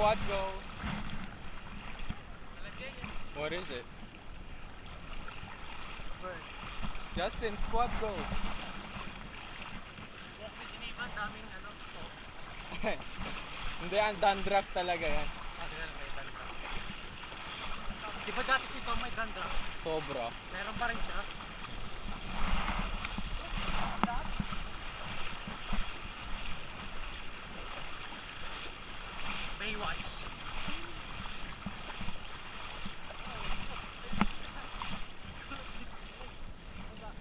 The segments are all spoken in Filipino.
squad goes. What is it? Justin, squad goes. Hindi, ang dandruff talaga yan. Di ba dati si Tom may dandruff? Sobra. Meron pa rin siya. Baywatch.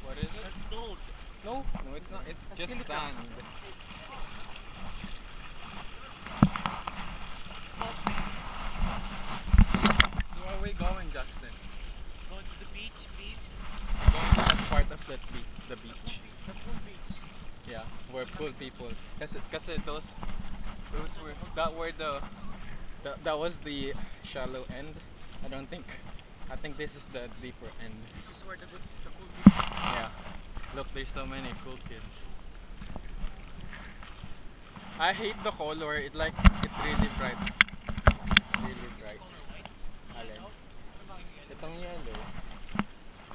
What is it? That's salt. No, it's not. It's just sand. Where are we going, Justin? Going to the beach, please. Going to that part of the beach. The pool beach. Yeah, where pool people. Kasi those were that was the shallow end. I think this is the deeper end. This is where the pool beach. Yeah. Look, there's so many cool kids. I hate the color. It's really bright. Really bright. Alin? Itong yellow.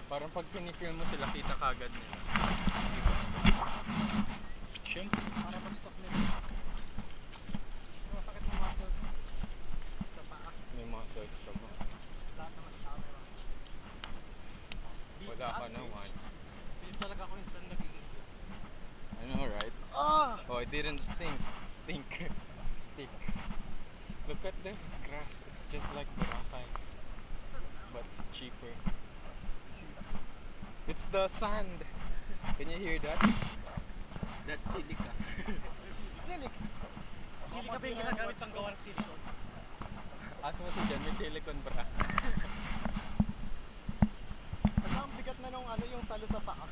Parang pag pinifilm mo sila, kita kagad nila. Shim? Para ma-stop nila. Masakit ng muscles sa paa. May muscles ka ba? Lahat naman sa akin. Wala ka naman. Feeling talaga ako yung saan nagiging kids. I know, right? Ah! Oh, it didn't stink. Stick. Look at the grass. It's just like Boracay, but it's cheaper. It's the sand. Can you hear that? That's silica. Silica! Silica ba yung ginagamit pang gawa ng silicone? Aso mo si Jan, may silicone bra. Ang bigat na nung yung salo sa paa.